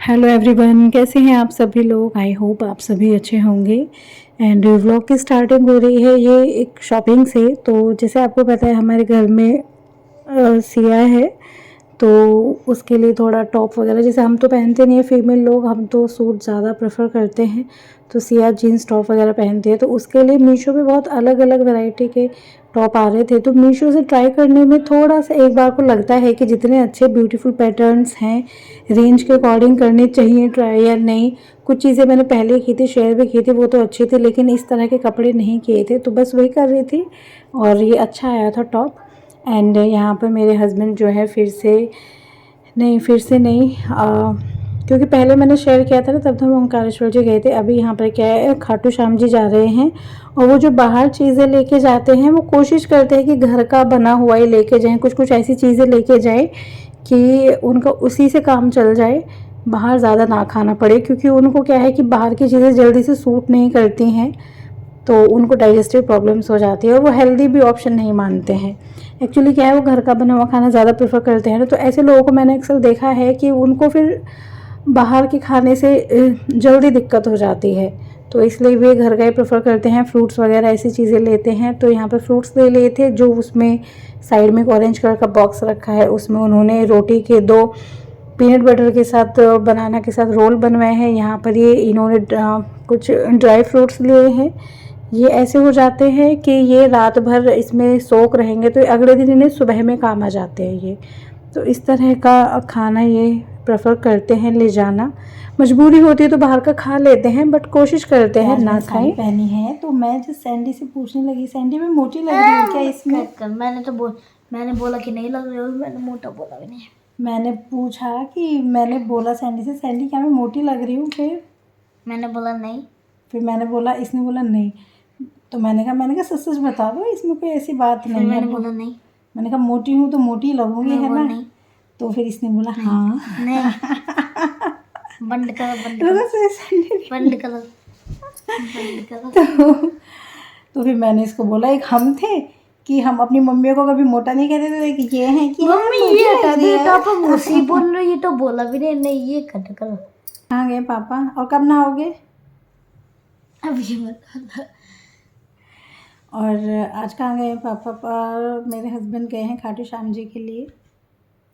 Hello everyone, कैसे हैं आप सभी लोग। आई होप आप सभी अच्छे होंगे। एंड व्लॉग की स्टार्टिंग हो रही है ये एक शॉपिंग से। तो जैसे आपको पता है हमारे घर में सिया है, तो उसके लिए थोड़ा टॉप वगैरह, जैसे हम तो पहनते नहीं है फीमेल लोग, हम तो सूट ज़्यादा प्रेफर करते हैं, तो सिया जीन्स टॉप वगैरह पहनते हैं। तो उसके लिए मीशो पे बहुत अलग अलग वैरायटी के टॉप आ रहे थे, तो मीशो से ट्राई करने में थोड़ा सा एक बार को लगता है कि जितने अच्छे ब्यूटीफुल पैटर्न्स हैं रेंज के अकॉर्डिंग करने चाहिए ट्राई या नहीं। कुछ चीज़ें मैंने पहले की थी, शेयर भी की थी, वो तो अच्छी थी, लेकिन इस तरह के कपड़े नहीं किए थे, तो बस वही कर रही थी। और ये अच्छा आया था टॉप। एंड यहाँ पर मेरे हस्बैंड जो है फिर से नहीं क्योंकि पहले मैंने शेयर किया था ना, तब तो हम ओंकारेश्वर जी गए थे। अभी यहाँ पर क्या है, खाटू श्याम जी जा रहे हैं, और वो जो बाहर चीज़ें लेके जाते हैं वो कोशिश करते हैं कि घर का बना हुआ ही लेके जाएं, कुछ कुछ ऐसी चीज़ें लेके जाएं कि उनका उसी से काम चल जाए, बाहर ज़्यादा ना खाना पड़े। क्योंकि उनको क्या है कि बाहर की चीज़ें जल्दी से सूट नहीं करती हैं, तो उनको डाइजेस्टिव प्रॉब्लम्स हो जाती है, और वो हेल्दी भी ऑप्शन नहीं मानते हैं। एक्चुअली क्या है, वो घर का बना हुआ खाना ज़्यादा प्रेफर करते हैं ना, तो ऐसे लोगों को मैंने अक्सर देखा है कि उनको फिर बाहर के खाने से जल्दी दिक्कत हो जाती है, तो इसलिए वे घर का ही प्रेफर करते हैं। फ्रूट्स वगैरह ऐसी चीज़ें लेते हैं, तो यहाँ पर फ्रूट्स ले लिए थे, जो उसमें साइड में एक ऑरेंज कलर का बॉक्स रखा है, उसमें उन्होंने रोटी के दो पीनट बटर के साथ बनाना के साथ रोल बनवाए हैं। यहाँ पर ये इन्होंने कुछ ड्राई फ्रूट्स लिए हैं। ये ऐसे हो जाते हैं कि ये रात भर इसमें सोख रहेंगे, तो अगले दिन इन्हें सुबह में काम आ जाते हैं ये। तो इस तरह का खाना ये प्रेफर करते हैं ले जाना। मजबूरी होती है तो बाहर का खा लेते हैं, बट कोशिश करते हैं ना खाएं। पहनी है तो मैं जो सैंडी से पूछने लगी, सैंडी में मोटी लग रही है क्या इसमें? मैंने बोला कि नहीं लग रही हो, मैंने मोटा बोला भी नहीं। मैंने पूछा कि मैंने बोला सैंडी से, सैंडी क्या मैं मोटी लग रही हूँ? फिर मैंने बोला नहीं। फिर मैंने बोला, इसने बोला नहीं, तो मैंने कहा सच सच बता दो, इसमें कोई ऐसी बात नहीं है। मैंने बोला नहीं। मैंने कहा मोटी हूँ तो मोटी लगूंगी, है ना? नहीं। तो फिर इसने बोला हाँ। नहीं। बंद करो बंद रुको, करो बंद करो बंद करो। तो फिर मैंने इसको बोला, एक हम थे कि हम अपनी मम्मी को कभी मोटा नहीं कहते थे, कि ये है कि मम्मी ये हटा दे, आप उसी बोल रहे हो, ये तो बोला भी नहीं। नहीं ये कट करो। कहाँ गए पापा, और कब नहाओगे? अब ये बता। और आज कहाँ गए पापा? पर मेरे हस्बैंड गए हैं खाटू श्याम जी के लिए,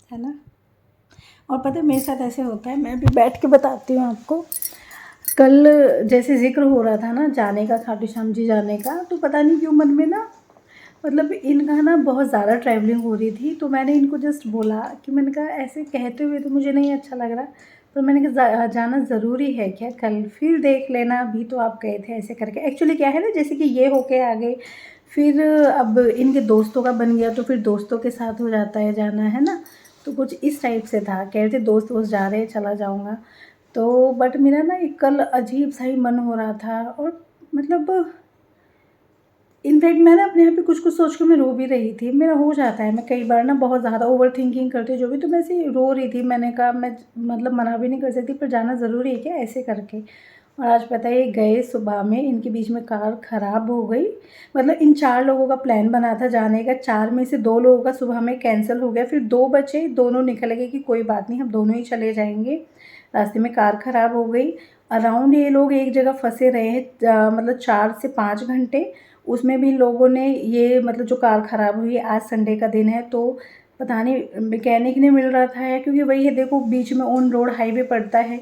है ना? और पता है मेरे साथ ऐसे होता है, मैं अभी बैठ के बताती हूँ आपको। कल जैसे जिक्र हो रहा था ना जाने का, खाटू श्याम जी जाने का, तो पता नहीं क्यों मन में ना, मतलब इनका ना बहुत ज़्यादा ट्रैवलिंग हो रही थी, तो मैंने इनको जस्ट बोला कि मैंने कहा ऐसे कहते हुए तो मुझे नहीं अच्छा लग रहा, तो मैंने कहा जाना ज़रूरी है क्या कल? फिर देख लेना, अभी तो आप गए थे ऐसे करके। एक्चुअली क्या है ना, जैसे कि ये होके आ गए, फिर अब इनके दोस्तों का बन गया, तो फिर दोस्तों के साथ हो जाता है जाना, है ना? तो कुछ इस टाइप से था, कह रहे थे दोस्त वोस्त जा रहे हैं चला जाऊँगा। तो बट मेरा ना एक कल अजीब सा ही मन हो रहा था, और मतलब इनफैक्ट मैं ना अपने आप पे कुछ कुछ सोच के मैं रो भी रही थी। मेरा हो जाता है, मैं कई बार ना बहुत ज़्यादा ओवर थिंकिंग करती हूँ जो भी, तो मैं ऐसे रो रही थी। मैंने कहा मैं मतलब मना भी नहीं कर सकती, पर जाना ज़रूरी है क्या, ऐसे करके। और आज पता है गए सुबह में, इनके बीच में कार ख़राब हो गई। मतलब इन 4 लोगों का प्लान बना था जाने का, 4 में से 2 लोगों का सुबह में कैंसिल हो गया, फिर 2 बचे, दोनों निकल गए कि कोई बात नहीं हम दोनों ही चले जाएंगे। रास्ते में कार ख़राब हो गई। अराउंड ये लोग एक जगह फंसे रहे हैं, मतलब 4 से 5 घंटे। उसमें भी लोगों ने ये, मतलब जो कार ख़राब हुई, आज संडे का दिन है, तो पता नहीं मैकेनिक नहीं मिल रहा था, क्योंकि वही है देखो बीच में ऑन रोड हाईवे पड़ता है,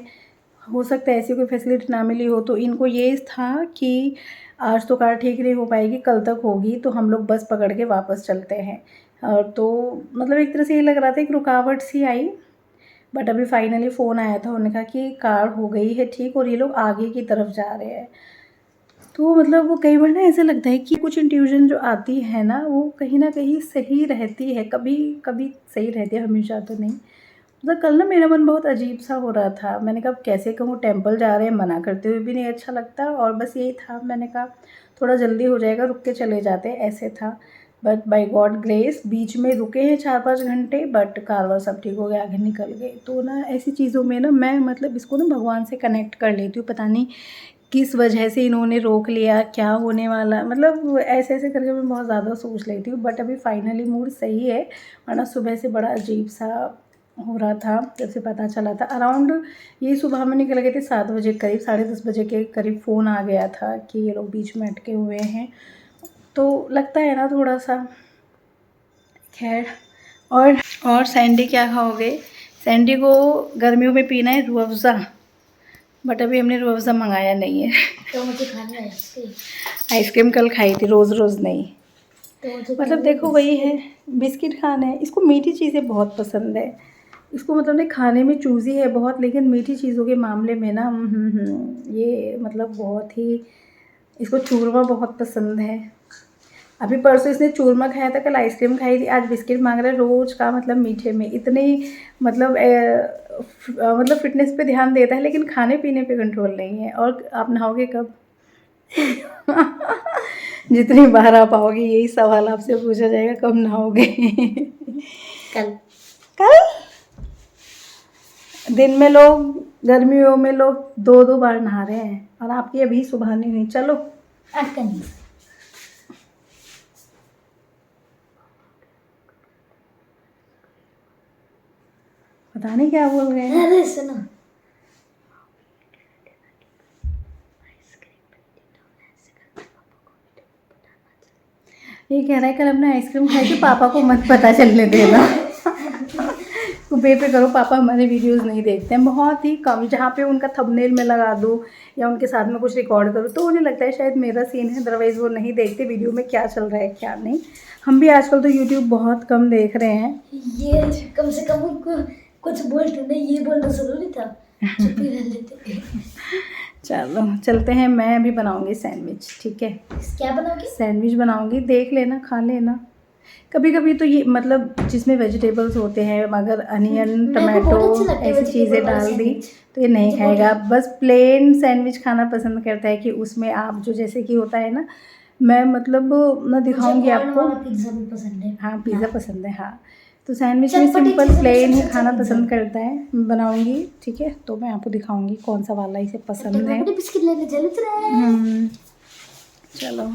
हो सकता है ऐसी कोई फैसिलिटी ना मिली हो। तो इनको ये था कि आज तो कार ठीक नहीं हो पाएगी, कल तक होगी, तो हम लोग बस पकड़ के वापस चलते हैं। तो मतलब एक तरह से ये लग रहा था एक रुकावट सी आई, बट अभी फाइनली फ़ोन आया था, उन्होंने कहा कि कार हो गई है ठीक, और ये लोग आगे की तरफ जा रहे हैं। तो मतलब वो कई बार ना ऐसा लगता है कि कुछ इंट्यूशन जो आती है ना, वो कहीं ना कहीं सही रहती है, कभी कभी सही रहती है, हमेशा तो नहीं। मतलब कल ना मेरा मन बहुत अजीब सा हो रहा था, मैंने कहा कैसे कहूँ, टेंपल जा रहे हैं, मना करते हुए भी नहीं अच्छा लगता, और बस यही था, मैंने कहा थोड़ा जल्दी हो जाएगा, रुक के चले जाते, ऐसे था। बट बाय गॉड ग्रेस बीच में रुके हैं 4-5 घंटे, बट कारवार सब ठीक हो गया, आगे निकल गए। तो ना ऐसी चीज़ों में ना मैं मतलब इसको ना भगवान से कनेक्ट कर लेती हूँ, पता नहीं किस वजह से इन्होंने रोक लिया, क्या होने वाला, मतलब ऐसे ऐसे करके मैं बहुत ज़्यादा सोच लेती हूँ। बट अभी फाइनली मूड सही है, वरना सुबह से बड़ा अजीब सा हो रहा था जब से पता चला था। अराउंड ये सुबह में निकल गए थे 7 बजे करीब, 10:30 बजे के करीब फ़ोन आ गया था कि ये लोग बीच में अटके हुए हैं। तो लगता है ना थोड़ा सा। खैर, और सैंडी क्या खाओगे? सैंडी को गर्मियों में पीना है रूह अफ़ज़ा, बट अभी हमने रूह अफ़ज़ा मंगाया नहीं है। तो मुझे खानी है आइसक्रीम। आइसक्रीम कल खाई थी, रोज़ रोज़ नहीं। तो मुझे मतलब देखो वही है, बिस्किट खाना है इसको, मीठी चीज़ें बहुत पसंद है इसको। मतलब नहीं, खाने में चूज़ी है बहुत, लेकिन मीठी चीज़ों के मामले में ना ये मतलब बहुत ही, इसको चूरमा बहुत पसंद है। अभी परसों इसने चूरमा खाया था, कल आइसक्रीम खाई थी, आज बिस्किट मांग रहा है। रोज़ का मतलब मीठे में इतनी मतलब मतलब फिटनेस पे ध्यान देता है, लेकिन खाने पीने पे कंट्रोल नहीं है। और आप नहाओगे कब? जितनी बार आप आओगे यही सवाल आपसे पूछा जाएगा, कब नहाओगे? कल। कल? दिन में लोग, गर्मियों में लोग 2-2 बार नहा रहे हैं और आपकी अभी सुबह नहीं हुई। चलो नहीं। पता नहीं क्या बोल रहे हैं। अरे सुनो, ये कह रहा है कल हमने आइसक्रीम खाई थी, पापा को मत पता चलने देना। तो पे करो, पापा हमारे वीडियोस नहीं देखते हैं, बहुत ही कम। जहाँ पे उनका थंबनेल में लगा दूँ या उनके साथ में कुछ रिकॉर्ड करूँ तो उन्हें लगता है शायद मेरा सीन है, अदरवाइज़ वो नहीं देखते वीडियो में क्या चल रहा है क्या नहीं। हम भी आजकल तो यूट्यूब बहुत कम देख रहे हैं। ये कम से कम उनको कुछ बोलते नहीं, ये बोलना जरूरी था, चुप ही रह लेते। चलो चलते हैं, मैं अभी बनाऊंगी सैंडविच, ठीक है? क्या बनाओगी? सैंडविच बनाऊंगी, देख लेना, खा लेना। कभी कभी तो ये मतलब जिसमें वेजिटेबल्स होते हैं, अगर अनियन टमाटो ऐसी चीज़ें डाल दी तो ये नहीं खाएगा। बस प्लेन सैंडविच खाना पसंद करता है कि उसमें आप जो, जैसे कि होता है ना, मैं मतलब मैं दिखाऊंगी आपको। पिज्जा भी पसंद है। हाँ पिज़्ज़ा पसंद है, हाँ। तो सैंडविच में सिंपल प्लेन ही खाना पसंद करता है। मैं बनाऊंगी, ठीक है? तो मैं आपको दिखाऊंगी कौन सा वाला इसे पसंद है। बिस्किट लेने चलो। चलो।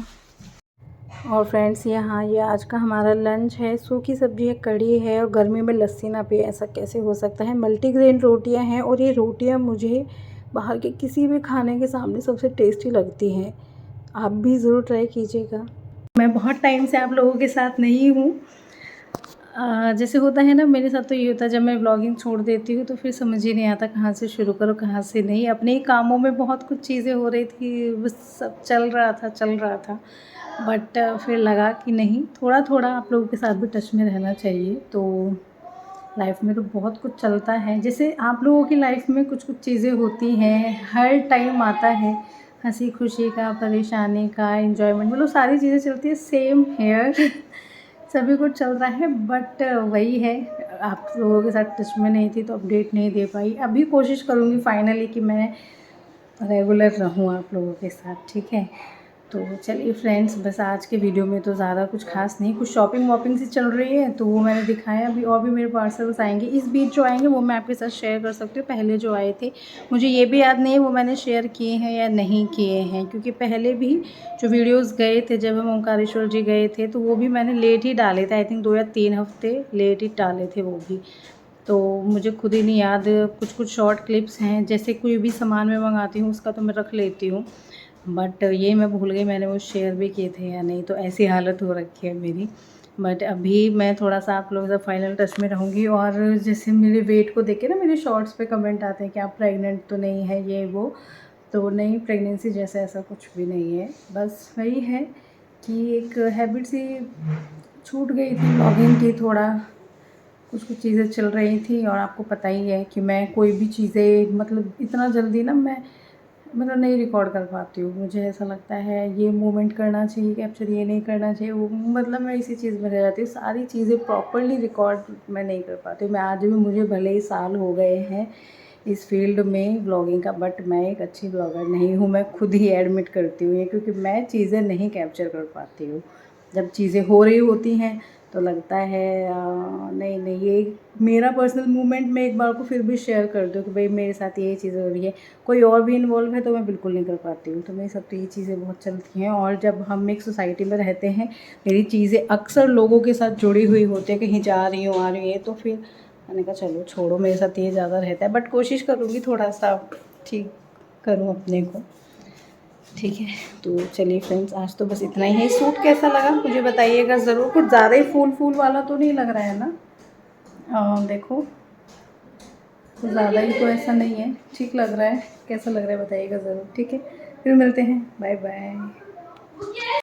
और फ्रेंड्स यहाँ ये आज का हमारा लंच है। सूखी सब्जी है, कढ़ी है, और गर्मी में लस्सी ना पिए ऐसा कैसे हो सकता है। मल्टीग्रेन रोटियां हैं, और ये रोटियां मुझे बाहर के किसी भी खाने के सामने सबसे टेस्टी लगती हैं। आप भी ज़रूर ट्राई कीजिएगा। मैं बहुत टाइम से आप लोगों के साथ नहीं हूँ। जैसे होता है ना, मेरे साथ तो ये होता है, जब मैं ब्लॉगिंग छोड़ देती हूँ तो फिर समझ ही नहीं आता कहाँ से शुरू करो कहाँ से नहीं। अपने ही कामों में बहुत कुछ चीज़ें हो रही थी, बस सब चल रहा था। बट फिर लगा कि नहीं, थोड़ा थोड़ा आप लोगों के साथ भी टच में रहना चाहिए। तो लाइफ में तो बहुत कुछ चलता है, जैसे आप लोगों की लाइफ में कुछ कुछ चीज़ें होती हैं, हर टाइम आता है, हंसी खुशी का, परेशानी का, एंजॉयमेंट, मतलब सारी चीज़ें चलती है। सेम हेयर सभी कुछ चल रहा है, बट वही है, आप लोगों के साथ टच में नहीं थी तो अपडेट नहीं दे पाई। अभी कोशिश करूँगी फाइनली कि मैं रेगुलर रहूँ आप लोगों के साथ, ठीक है? तो चलिए फ्रेंड्स, बस आज के वीडियो में तो ज़्यादा कुछ खास नहीं, कुछ शॉपिंग वॉपिंग से चल रही है तो वो मैंने दिखाया। अभी और भी मेरे पार्सल्स आएंगे, इस बीच जो आएंगे वो मैं आपके साथ शेयर कर सकती हूँ। पहले जो आए थे मुझे ये भी याद नहीं है वो मैंने शेयर किए हैं या नहीं किए हैं, क्योंकि पहले भी जो वीडियोज़ गए थे जब हम ओंकारेश्वर जी गए थे तो वो भी मैंने लेट ही डाले थे। आई थिंक 2 या 3 हफ्ते लेट ही डाले थे वो भी, तो मुझे खुद ही नहीं याद। कुछ कुछ शॉर्ट क्लिप्स हैं, जैसे कोई भी सामान मैं मंगाती हूँ उसका तो मैं रख लेती हूँ, बट ये मैं भूल गई मैंने वो शेयर भी किए थे या नहीं, तो ऐसी हालत हो रखी है मेरी। बट अभी मैं थोड़ा सा आप लोगों से फाइनल टच में रहूँगी। और जैसे मेरे वेट को देख के ना मेरे शॉर्ट्स पे कमेंट आते हैं कि आप प्रेग्नेंट तो नहीं है, ये वो, तो नहीं, प्रेगनेंसी जैसा ऐसा कुछ भी नहीं है। बस वही है कि एक हैबिट सी छूट गई थी ब्लॉगिंग की, थोड़ा कुछ कुछ चीज़ें चल रही थी। और आपको पता ही है कि मैं कोई भी चीज़ें मतलब इतना जल्दी ना मैं मतलब नहीं रिकॉर्ड कर पाती हूँ। मुझे ऐसा लगता है ये मोमेंट करना चाहिए कैप्चर, ये नहीं करना चाहिए वो, मतलब मैं इसी चीज़ में रह जाती हूँ। सारी चीज़ें प्रॉपरली रिकॉर्ड मैं नहीं कर पाती हूँ। मैं आज भी, मुझे भले ही साल हो गए हैं इस फील्ड में ब्लॉगिंग का, बट मैं एक अच्छी ब्लॉगर नहीं हूँ। मैं खुद ही एडमिट करती हूँ ये, क्योंकि मैं चीज़ें नहीं कैप्चर कर पाती हूँ। जब चीज़ें हो रही होती हैं तो लगता है नहीं नहीं, ये मेरा पर्सनल मूवमेंट मैं एक बार को फिर भी शेयर कर दूँ कि भाई मेरे साथ ये चीज़ें हो रही है, कोई और भी इन्वॉल्व है तो मैं बिल्कुल नहीं कर पाती हूँ। तो मेरे साथ तो ये चीज़ें बहुत चलती हैं। और जब हम एक सोसाइटी में रहते हैं, मेरी चीज़ें अक्सर लोगों के साथ जुड़ी हुई होती है, कहीं जा रही हूँ आ रही है, तो फिर मैंने कहा चलो छोड़ो, मेरे साथ ये ज़्यादा रहता है, बट कोशिश करूँगी थोड़ा सा ठीक करूँ अपने को। ठीक है, तो चलिए फ्रेंड्स, आज तो बस इतना ही है। सूट कैसा लगा मुझे बताइएगा ज़रूर। कुछ ज़्यादा ही फूल वाला तो नहीं लग रहा है ना? देखो कुछ ज़्यादा ही तो ऐसा नहीं है, ठीक लग रहा है। कैसा लग रहा है बताइएगा ज़रूर। ठीक है, फिर मिलते हैं, बाय बाय।